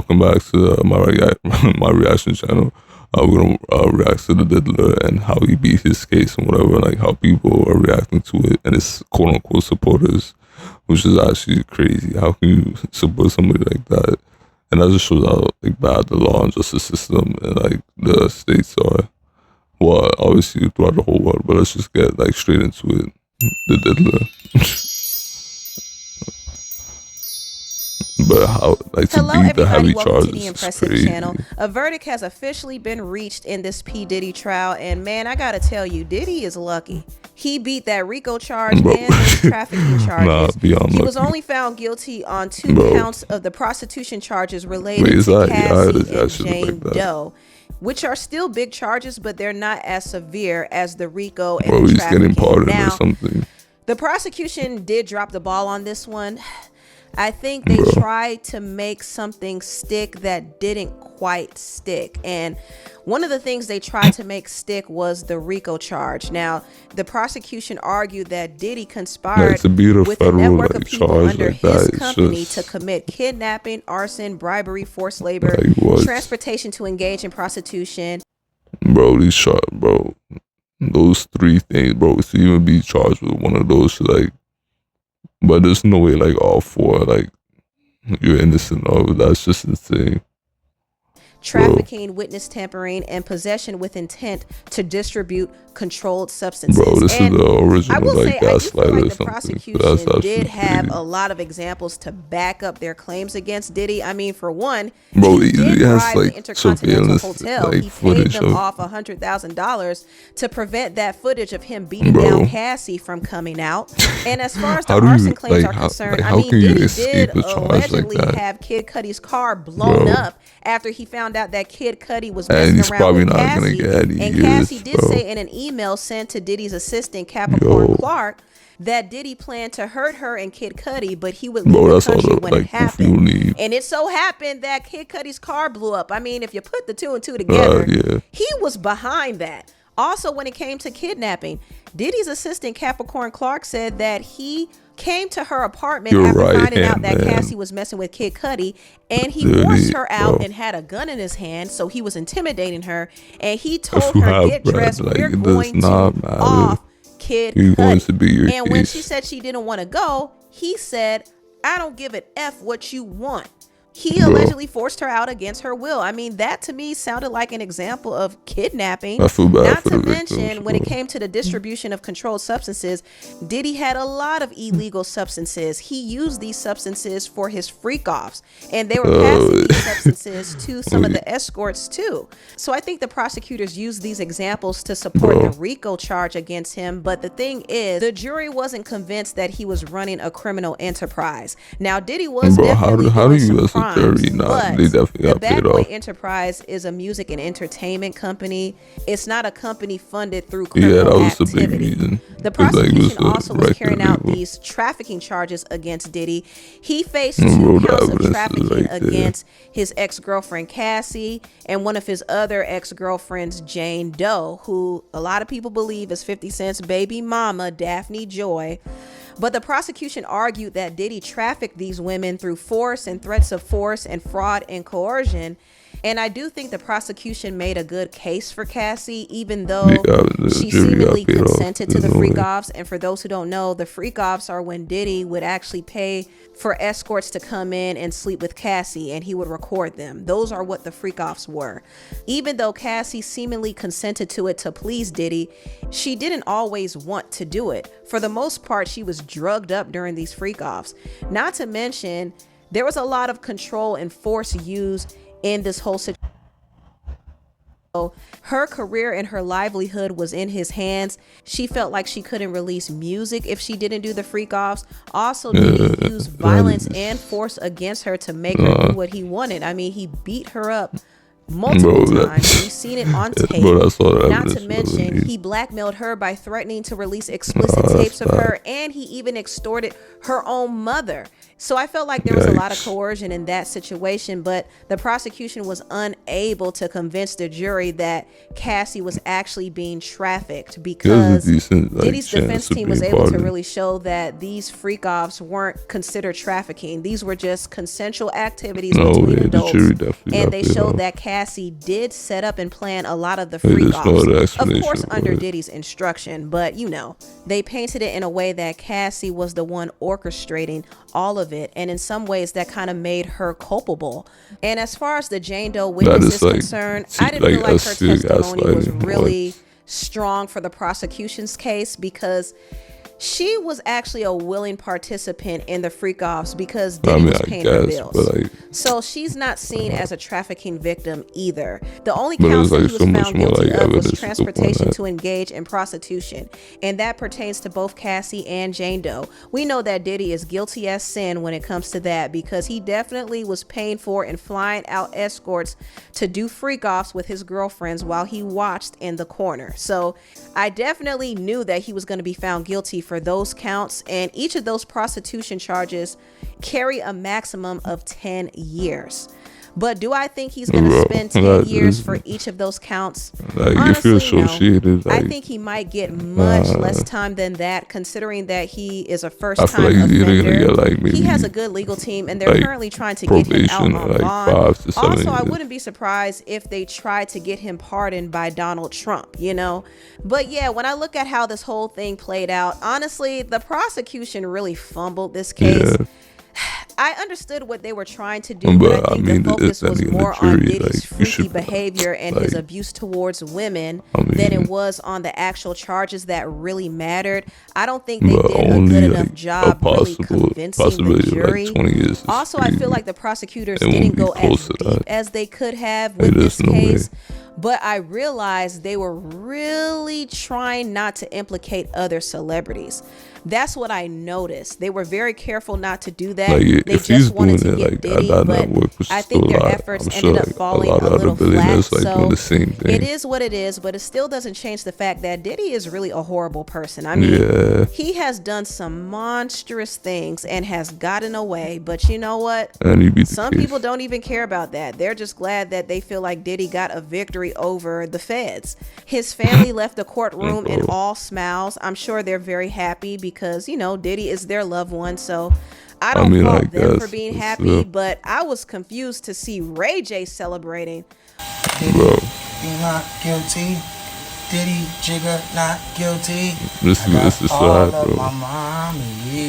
welcome back to my reaction channel. We're gonna react to the Diddler and how he beat his case and whatever, like how people are reacting to it and his quote unquote supporters, which is actually crazy. How can you support somebody like that? And that just shows how like bad the law and justice system and like the states are. Well, obviously throughout the whole world, but let's just get like straight into it. The Diddler. But how, like, to beat the heavy charges, to the Impressive Channel. A verdict has officially been reached in this P. Diddy trial, and man, I gotta tell you, Diddy is lucky. He beat that RICO charge and those trafficking charges. He was only found guilty on 2 counts of the prostitution charges related to Cassie and Jane Doe, which are still big charges, but they're not as severe as the RICO and the trafficking. Now, or something. The prosecution did drop the ball on this one. I think they tried to make something stick that didn't quite stick. And one of the things they tried to make stick was the RICO charge. Now, the prosecution argued that Diddy conspired with a network of people under his company to commit kidnapping, arson, bribery, forced labor, transportation to engage in prostitution. Those 3 things, to even be charged with one of those, like, but there's no way like all 4 like you're innocent of. That's just insane. Trafficking, witness tampering, and possession with intent to distribute controlled substances. This is the original, I will like, say, I do feel like the something. prosecution did have a lot of examples to back up their claims against Diddy. I mean, for one, he did bribe the Intercontinental Hotel. He paid them off $100,000 to prevent that footage of him beating down Cassie from coming out. And as far as the arson claims are concerned, I mean, Diddy did allegedly have Kid Cudi's car blown up after he found out that Kid Cudi was messing around with Cassie. And Cassie did say in an email sent to Diddy's assistant Capricorn Clark that Diddy planned to hurt her and Kid Cudi, but he would leave the country when it happened. And it so happened that Kid Cudi's car blew up. I mean, if you put the 2 and 2 together, he was behind that. Also, when it came to kidnapping, Diddy's assistant Capricorn Clark said that he came to her apartment after finding out that Cassie was messing with Kid Cudi, and he forced her out and had a gun in his hand, so he was intimidating her, and he told her, get dressed, we're going to off Kid Cudi. And when she said she didn't want to go, he said, I don't give an F what you want. He allegedly forced her out against her will. I mean, that to me sounded like an example of kidnapping. I feel bad Not to mention, when it came to the distribution of controlled substances, Diddy had a lot of illegal substances. He used these substances for his freak-offs, and they were passing these substances to some of the escorts too. So I think the prosecutors used these examples to support the RICO charge against him. But the thing is, the jury wasn't convinced that he was running a criminal enterprise. Now, Diddy was definitely doing some crimes. But the Bad Boy Enterprise is a music and entertainment company. It's not a company funded through criminal activity. The prosecution also was carrying out these trafficking charges against Diddy. He faced 2 counts of trafficking against his ex-girlfriend Cassie and one of his other ex-girlfriends, Jane Doe, who a lot of people believe is 50 Cent's baby mama, Daphne Joy. But the prosecution argued that Diddy trafficked these women through force and threats of force and fraud and coercion. And I do think the prosecution made a good case for Cassie, even though she seemingly consented to the freak-offs. And for those who don't know, the freak-offs are when Diddy would actually pay for escorts to come in and sleep with Cassie, and he would record them. Those are what the freak-offs were. Even though Cassie seemingly consented to it to please Diddy, she didn't always want to do it. For the most part, she was drugged up during these freak-offs. Not to mention, there was a lot of control and force used in this whole situation. Her career and her livelihood was in his hands. She felt like she couldn't release music if she didn't do the freak-offs. Also, Diddy used violence and force against her to make her do what he wanted. I mean, he beat her up multiple times. We've seen it on tape. Bro, that's all the Not to evidence we mention, need. he blackmailed her by threatening to release explicit tapes of her, and he even extorted her own mother. So I felt like there was a lot of coercion in that situation, but the prosecution was unable to convince the jury that Cassie was actually being trafficked, because Diddy's defense team was able to really show that these freak-offs weren't considered trafficking. These were just consensual activities between adults, and they showed that Cassie did set up and plan a lot of the freak-offs, of course under Diddy's instruction, but you know, they painted it in a way that Cassie was the one orchestrating all of it, and in some ways that kind of made her culpable. And as far as the Jane Doe witness is concerned, I didn't feel like her testimony was really strong for the prosecution's case, because she was actually a willing participant in the freak-offs because Diddy was paying her bills. So she's not seen as a trafficking victim either. The only counts that he was found guilty of was transportation to engage in prostitution, and that pertains to both Cassie and Jane Doe. We know that Diddy is guilty as sin when it comes to that, because he definitely was paying for and flying out escorts to do freak-offs with his girlfriends while he watched in the corner. So I definitely knew that he was going to be found guilty for those counts, and each of those prostitution charges carry a maximum of 10 years. But do I think he's going to spend 10 years for each of those counts? Honestly, no. I think he might get much less time than that, considering that he is a first-time offender. He has a good legal team, and they're currently trying to get him out on bond. Also, I wouldn't be surprised if they tried to get him pardoned by Donald Trump, you know? But yeah, when I look at how this whole thing played out, honestly, the prosecution really fumbled this case. I understood what they were trying to do, but I think the focus was more on Diddy's freaky behavior and his abuse towards women than it was on the actual charges that really mattered. I don't think they did a good enough job really convincing the jury. Also, I feel like the prosecutors didn't go as deep as they could have with this case. But I realized they were really trying not to implicate other celebrities. That's what I noticed. They were very careful not to do that. They just wanted to get Diddy, but I think their efforts ended up falling a little flat. So it is what it is, but it still doesn't change the fact that Diddy is really a horrible person. I mean, he has done some monstrous things and has gotten away, but you know what? Some people don't even care about that. They're just glad that they feel like Diddy got a victory over the feds. His family left the courtroom in all smiles. I'm sure they're very happy because, you know, Diddy is their loved one. So I don't fault them for being happy, but I was confused to see Ray J celebrating. Diddy, you're not guilty. Diddy, Jigga, not guilty. This is sad, bro.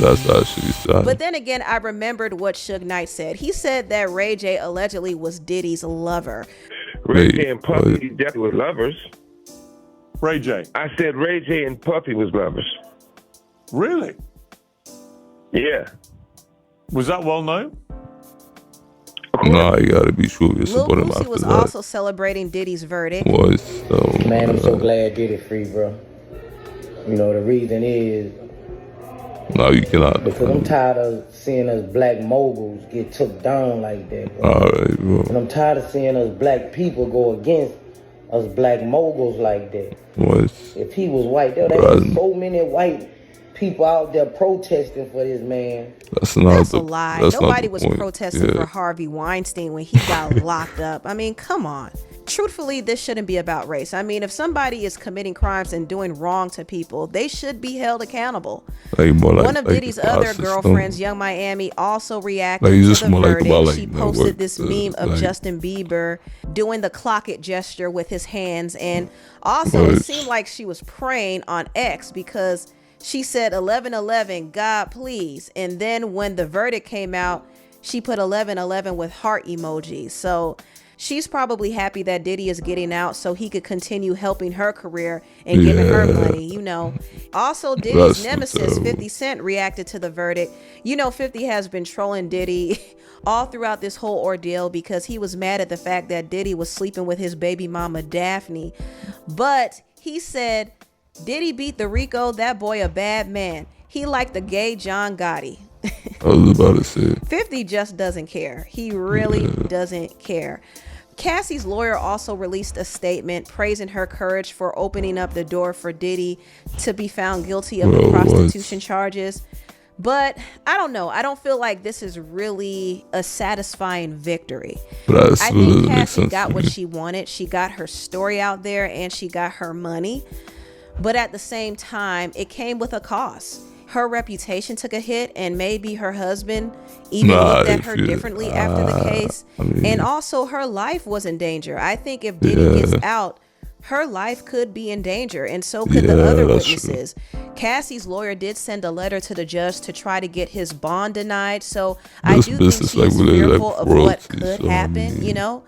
That's actually sad. But then again, I remembered what Suge Knight said. He said that Ray J allegedly was Diddy's lover. Ray J and Puffy definitely were lovers. Ray J. I said Ray J and Puffy was lovers. Really? Yeah. Was that well known? Nah, you gotta be sure you're Lil supporting him Boosie after was that. also celebrating Diddy's verdict. Man, I'm so glad Diddy free, bro. You know, the reason is no, you cannot. because I'm tired of seeing us black moguls get took down like that, bro. Alright, bro. And I'm tired of seeing us black people go against us black moguls like that. If he was white, there was so many white people out there protesting for this man. That's a lie. Nobody was protesting for Harvey Weinstein when he got locked up. I mean, come on. Truthfully, this shouldn't be about race. I mean, if somebody is committing crimes and doing wrong to people, they should be held accountable. One of Diddy's other girlfriends, Young Miami, also reacted to the verdict. She posted this meme of Justin Bieber doing the clock it gesture with his hands. And also, it seemed like she was praying on X because she said 11:11, God please. And then when the verdict came out, she put 11:11 with heart emojis. So she's probably happy that Diddy is getting out so he could continue helping her career and giving her money, you know. Also, Diddy's nemesis, 50 Cent, reacted to the verdict. You know, 50 has been trolling Diddy all throughout this whole ordeal because he was mad at the fact that Diddy was sleeping with his baby mama, Daphne. But he said, Diddy beat the Rico, that boy a bad man. He liked the gay John Gotti. I was about to say 50 just doesn't care. He really doesn't care. Cassie's lawyer also released a statement praising her courage for opening up the door for Diddy to be found guilty of the prostitution charges. But I don't know. I don't feel like this is really a satisfying victory. I think Cassie got what she wanted. She got her story out there and she got her money. But at the same time, it came with a cost. Her reputation took a hit, and maybe her husband even looked at her differently after the case. And also, her life was in danger. I think if Diddy gets out, her life could be in danger, and so could the other witnesses. Cassie's lawyer did send a letter to the judge to try to get his bond denied. So I do think she's fearful of what could happen, you know?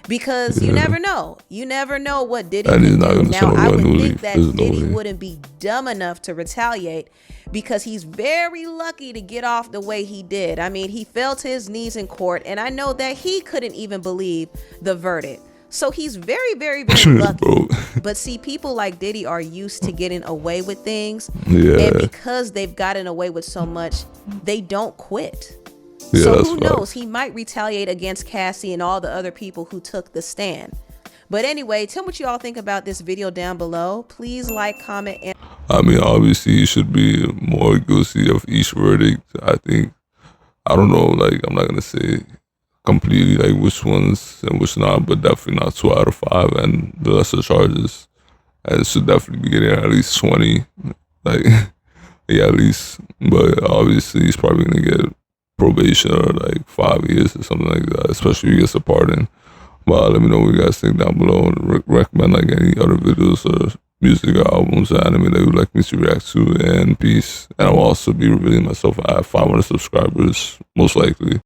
Because you never know. You never know what Diddy can do. Now, I would think that Diddy wouldn't be dumb enough to retaliate because he's very lucky to get off the way he did. I mean, he fell to his knees in court, and I know that he couldn't even believe the verdict. So he's very, very, very lucky. But see, people like Diddy are used to getting away with things. And because they've gotten away with so much, they don't quit. So who knows? He might retaliate against Cassie and all the other people who took the stand. But anyway, tell me what you all think about this video down below. Please like, comment, and I mean, obviously, you should be more guilty of each verdict. I think, I don't know, like, I'm not gonna say completely like which ones and which not, but definitely not 2 out of 5 and the lesser charges. And should definitely be getting at least 20, like, yeah, at least. But obviously, he's probably gonna get probation or like 5 years or something like that, especially if he gets a pardon. But let me know what you guys think down below, and recommend like any other videos or music or albums or anime that you would like me to react to. And peace. And I'll also be revealing myself at 500 subscribers, most likely.